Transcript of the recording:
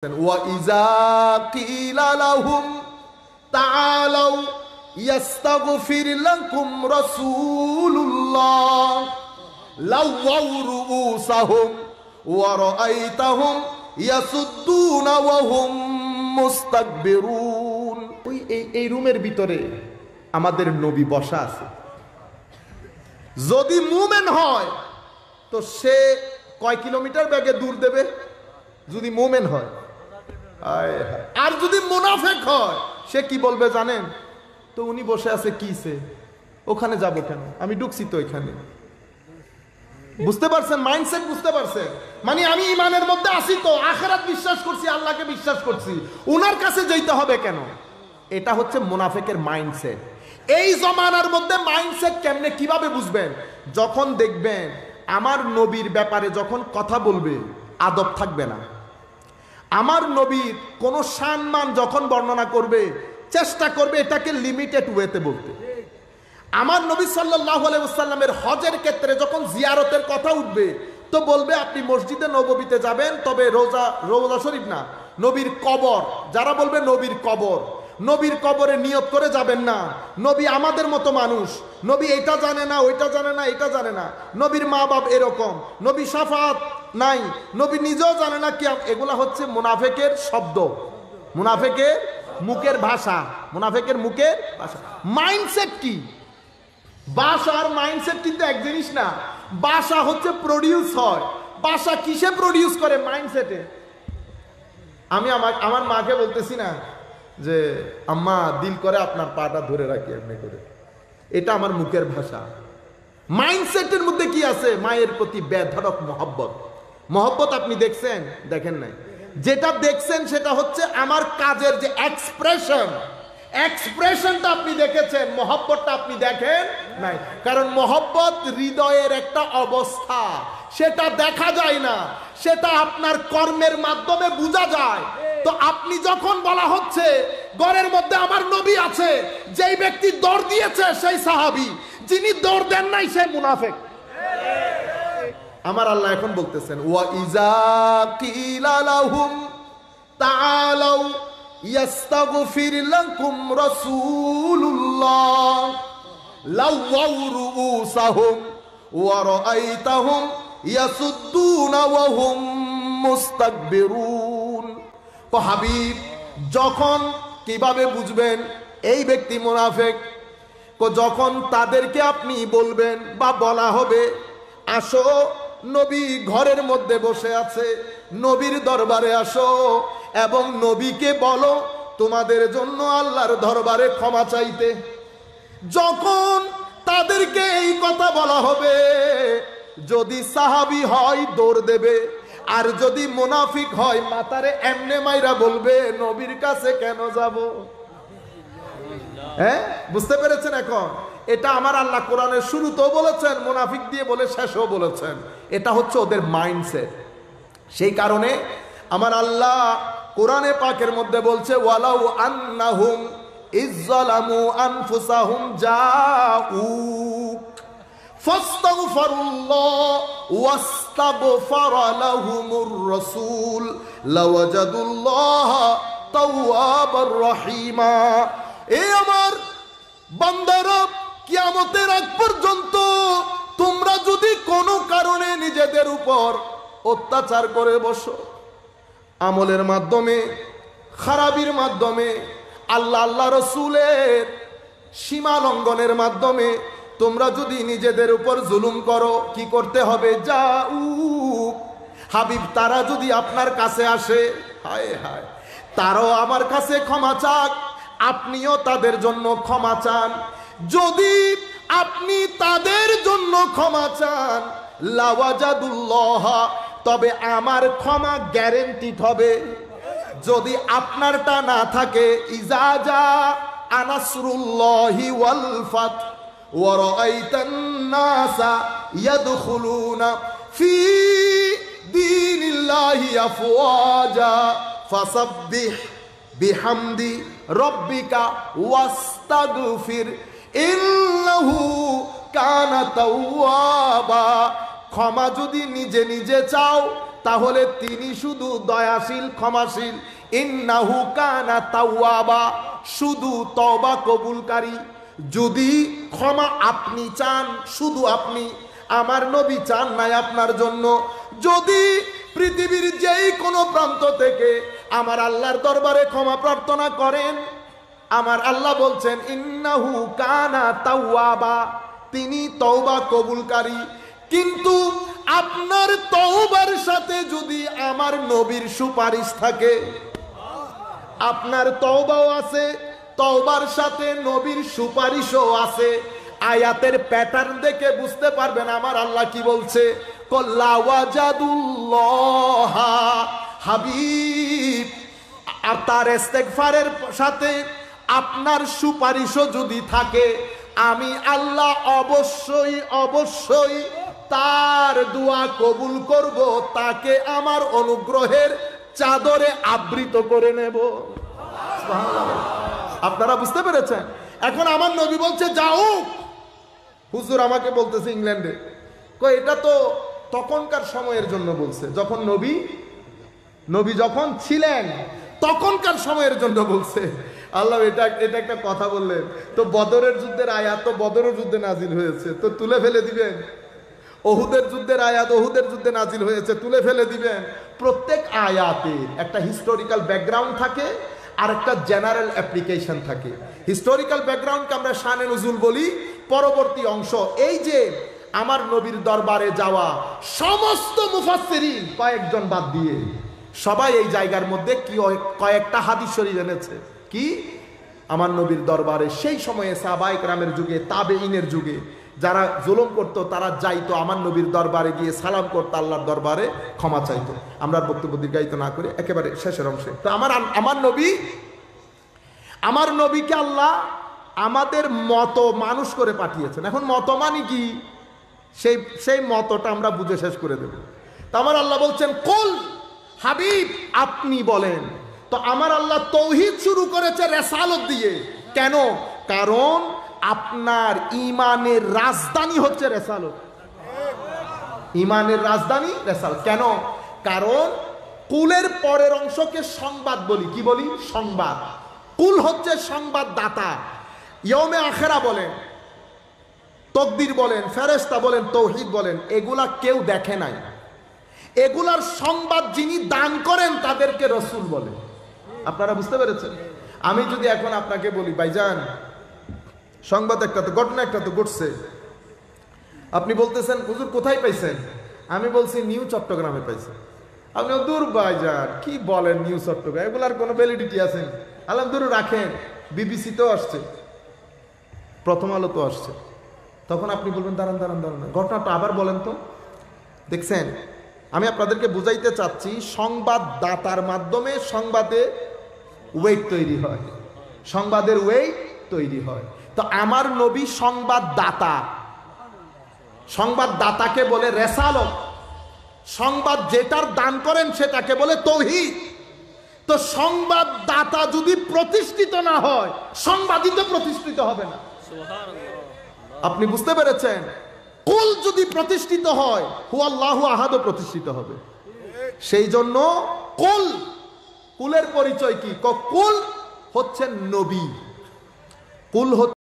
وَإِذَا قِيلَ لَهُمْ تَعَالَوْا يَسْتَغْفِرْ لَكُمْ رَسُولُ اللَّهِ لَوَّوْا رُؤُوسَهُمْ وَرَأَيْتَهُمْ يَصُدُّونَ وَهُمْ মুস্তাকবিরুন। এই রুমের ভিতরে আমাদের নবী বসা আছে। যদি মুমিন হয় তো সে কয় কিলোমিটার বেগে দূর দেবে? যদি মুমিন হয়। আর যদি মুনাফিক হয় সে কি বলবে জানেন? তো উনি বসে আছে কিসে, ওখানে যাব কেন, আমি ঢুকছি তো এখানে। বুঝতে পারছেন? মাইন্ডসেট বুঝতে পারছেন? মানে আমি ইমানের মধ্যে আছি তো, আখিরাত বিশ্বাস করছি, আল্লাহকে বিশ্বাস করছি, উনার কাছে যেতে হবে কেন? এটা হচ্ছে মুনাফিকের মাইন্ডসেট। এই জমানার মধ্যে মাইন্ডসেট কেমনে কিভাবে বুঝবেন? যখন দেখবেন আমার নবীর ব্যাপারে যখন কথা বলবে আদব থাকবে না, আমার নবীর কোন সম্মান যখন বর্ণনা করবে চেষ্টা করবে এটাকে লিমিটেড ওয়েতে বলতে। আমার নবী সাল্লাল্লাহু আলাইহি ওয়াসাল্লামের হজের ক্ষেত্রে যখন জিয়ারতের কথা উঠবে তো বলবে আপনি মসজিদে নববীতে যাবেন, তবে রওজা শরীফ না, নবীর কবর। যারা বলবে নবীর কবর, নবীর কবরে নিয়ত করে যাবেন না। নবী আমাদের মতো মানুষ, নবী এটা জানে না, ওইটা জানে না, এটা জানে না, নবীর মা বাপ এরকম, নবী শাফাত নাই, নবী নিজেও জানে না কি। এগুলা হচ্ছে মুনাফিকের শব্দ, মুনাফিকের মুখের ভাষা, মুনাফিকের মুখের ভাষা। মাইন্ডসেট কি? ভাষা আর মাইন্ডসেট কিন্তু এক জিনিস না। ভাষা হচ্ছে প্রডিউস হয়, ভাষা কিসে প্রডিউস করে? মাইন্ডসেটে। আমি আমার মাকে বলতেছি না যে আম্মা দিল করে আপনার পাটা ধরে রাখি এমনি করে, এটা আমার মুখের ভাষা। মাইন্ডসেটের মধ্যে কি আছে? মায়ের প্রতি বেধড়ক মহব্বত। মহব্বত আপনি দেখছেন? দেখেন নাই। যেটা দেখছেন সেটা হচ্ছে আমার কাজের যে এক্সপ্রেশন, এক্সপ্রেশনটা আপনি দেখেছেন, মহব্বতটা আপনি দেখেন নাই। কারণ মহব্বত হৃদয়ের একটা অবস্থা, সেটা দেখা যায় না, সেটা আপনার কর্মের মাধ্যমে বোঝা যায়। তো আপনি যখন বলা হচ্ছে ঘরের মধ্যে আমার নবী আছে, যেই ব্যক্তি দৌড় দিয়েছে সেই সাহাবী, যিনি দৌড় দেন নাই সে মুনাফিক। আমার আল্লাহ এখন বলতেছেন ওয়াইজা কিলা লাহুম তাআলাউ ইয়াস্তাগফির লাকুম রাসূলুল্লাহ লাওয়াউ রুউসাহুম ওয়া রাআইতাহুম ইয়াসুদ্দুনা ওয়া হুম মুস্তাকবিরুন। তো হাবিব যখন কিভাবে বুঝবেন এই ব্যক্তি মুনাফিক? যখন তাদেরকে আপনি বলবেন বা বলা হবে আসো, নবী ঘরের মধ্যে বসে আছে, নবীর দরবারে আসো এবং নবীকে বলো তোমাদের জন্য আল্লাহর দরবারে ক্ষমা চাইতে। যখন তাদেরকে এই কথা বলা হবে, যদি সাহাবী হয় দৌড় দেবে, আর যদি মুনাফিক হয় মাথারে এমনে মাইরা বলবে নবীর কাছে কেন যাব? হ্যাঁ, বুঝতে পেরেছেন? এখন এটা আমার আল্লাহ কোরআনের শুরুতেও বলেছেন, মুনাফিক দিয়ে বলে শেষও বলেছেন। এটা হচ্ছে ওদের মাইন্ডসেট। সেই কারণে আমার আল্লাহ কোরআনে পাকের মধ্যে বলছে ওয়ালাউ আন্নাহুম ইজ্জালামু আনফুসাহুম জাউক ফাস্তাগফিরুল্লাহ ওয়াস্তাগফারা লাহুমুর রাসূল লাওয়াজাদুল্লাহা তাওয়াবার রহিমা। এই আমার বান্দারা, কিয়ামতের আগ পর্যন্ত তোমরা যদি কোনো কারণে নিজেদের উপর অত্যাচার করে বসো, আমলের মাধ্যমে, খারাপির মাধ্যমে, আল্লাহ রসুলের সীমা লঙ্ঘনের মাধ্যমে তোমরা যদি নিজেদের উপর জুলুম করো, কি করতে হবে? যাও হাবিব, তারা যদি আপনার কাছে আসে, হায় হায়, তারাও আমার কাছে ক্ষমা চাক, আপনিও তাদের জন্য ক্ষমা চান। যদি আপনি তাদের জন্য ক্ষমা চান লাওয়াজাদুল্লাহ, তবে আমার ক্ষমা গ্যারান্টিড হবে। যদি আপনারটা না থাকে, ইজাজা আনাসরুল্লাহি ওয়াল ফাত ওয়া রাআইতান নাসা ইয়াদখুলুনা ফি দীনিল্লাহি আফওয়াজা ফাসাব্বিহ বিহামদি রব্বিকা ওয়াস্তাগফির ইন্নাহু কানা তাওয়াবা। ক্ষমা যদি নিজে নিজে চাও তাহলে তিনি শুধু দয়াশীল ক্ষমাশীল, ইন্নাহু কানা তাওয়াবা, শুধু তওবা কবুলকারী। যদি ক্ষমা আপনি চান, শুধু আপনি, আমার নবী চান নাই আপনার জন্য, যদি পৃথিবীর যেই কোনো প্রান্ত থেকে আমার আল্লাহর দরবারে ক্ষমা প্রার্থনা করেন, আমার আল্লাহ বলছেন ইন্নাহু কানা তাওয়াবা, তিনি তওবা কবুলকারী। কিন্তু আপনার তওবার সাথে যদি আমার নবীর সুপারিশ থাকে, আপনার তওবাও আছে, তওবার সাথে নবীর সুপারিশও আছে। আয়াতের প্যাটার্ন দেখে বুঝতে পারবেন আমার আল্লাহ কি বলছে। কল্লা ওয়াজাদুল্লাহ, হাবিব, আর তার ইস্তেগফারের সাথে আপনার সুপারিশও যদি থাকে, আমি আল্লাহ অবশ্যই অবশ্যই তার দোয়া কবুল করব, তাকে আমার অনুগ্রহের চাদরে আবৃত করে নেব। আপনারা বুঝতে পেরেছেন? এখন আমার নবী বলছে যাও, হুজুর আমাকে বলতেছে ইংল্যান্ডে, কই এটা তো তখনকার সময়ের জন্য বলছে, যখন নবী যখন ছিলেন তখনকার সময়ের জন্য বলছে। আল্লাহ এটা একটা কথা বললেন, তো বদরের যুদ্ধের আয়াত তো বদরের যুদ্ধে নাজিল হয়েছে, তো তুলে ফেলে দিবেন। ওহুদের যুদ্ধের আয়াত ওহুদের যুদ্ধে নাজিল হয়েছে, তুলে ফেলে দিবেন। প্রত্যেক আয়াতে একটা হিস্টোরিক্যাল ব্যাকগ্রাউন্ড থাকে আর একটা জেনারেল অ্যাপ্লিকেশন থাকে। হিস্টোরিক্যাল ব্যাকগ্রাউন্ডকে আমরা শানে নুজুল বলি। পরবর্তী অংশ, এই যে আমার নবীর দরবারে যাওয়া সমস্ত মুফাসসিরিন কয়েকজন বাদ দিয়ে সবাই এই জায়গার মধ্যে কি কয়েকটা হাদিস শরীফ এনেছে। কি? আমার নবীর দরবারে সেই সময়ে সাহাবায়ে কেরামের যুগে, তাবেঈনের যুগে যারা জুলুম করতো তারা যাইতো আমার নবীর দরবারে গিয়ে সালাম করতো, আল্লাহর দরবারে ক্ষমা চাইতো। আমরা বক্তব্য দীর্ঘায়িত না করে একেবারে শেষের অংশে, তো আমার নবীকে আল্লাহ আমাদের মতো মানুষ করে পাঠিয়েছেন। এখন মতো মানে কি, সেই মতটা আমরা বুঝে শেষ করে দেব। তো আমার আল্লাহ বলছেন কুল, হাবিব আপনি বলেন। তো আমার আল্লাহ তৌহিদ শুরু করেছে রেসালত দিয়ে। কেন? কারণ আপনার ইমানের রাজধানী হচ্ছে রেসালত। ইমানের রাজধানী রেসালত। কেন? কারণ কুলের পরের অংশকে সংবাদ বলি। কি বলি? সংবাদ। কুল হচ্ছে সংবাদদাতা। ইয়মে আখেরা বলেন, তকদির বলেন, ফেরেশতা বলেন, তৌহিদ বলেন, এগুলা কেউ দেখে নাই। এগুলার সংবাদ যিনি দান করেন তাদেরকে রসুল বলে। আপনারা বুঝতে পেরেছেন? আমি যদি এখন আপনাকে বলি ভাইজান সংবাদ একটা তো, ঘটনা একটা তো ঘটছে, আপনি বলতেছেন হুজুর কোথায় পাইছেন? আমি বলছি নিউ চট্টগ্রামে পাইছেন। আপনি দূর ভাইজান কি বলেন নিউ চট্টগ্রাম, এগুলার কোনো ভ্যালিডিটি আছে? আলহামদুলিল্লাহ রাখেন, বিবিসি তো আসছে, প্রথম আলো তো আসছে। তখন আপনি বলবেন দাঁড়ান দাঁড়ান দাঁড়ান, ঘটনাটা আবার বলেন তো। দেখছেন, আমি আপনাদেরকে বুঝাইতে চাচ্ছি সংবাদদাতার মাধ্যমে সংবাদে ওয়েট তৈরি হয়, সংবাদের ওয়েট তৈরি হয়। তো আমার নবী সংবাদদাতা, সংবাদদাতাকে বলে রেসালত, সংবাদ যেটার দান করেন সেটাকে বলে তৌহিদ। তো সংবাদদাতা যদি প্রতিষ্ঠিত না হয়, সংবাদই তো প্রতিষ্ঠিত হবে না। আপনি বুঝতে পেরেছেন? কুল যদি প্রতিষ্ঠিত হয়, হুয়াল্লাহু আহাদও প্রতিষ্ঠিত হবে। সেই জন্য কুলের পরিচয় কি? কুল হচ্ছে নবী, কুল হচ্ছে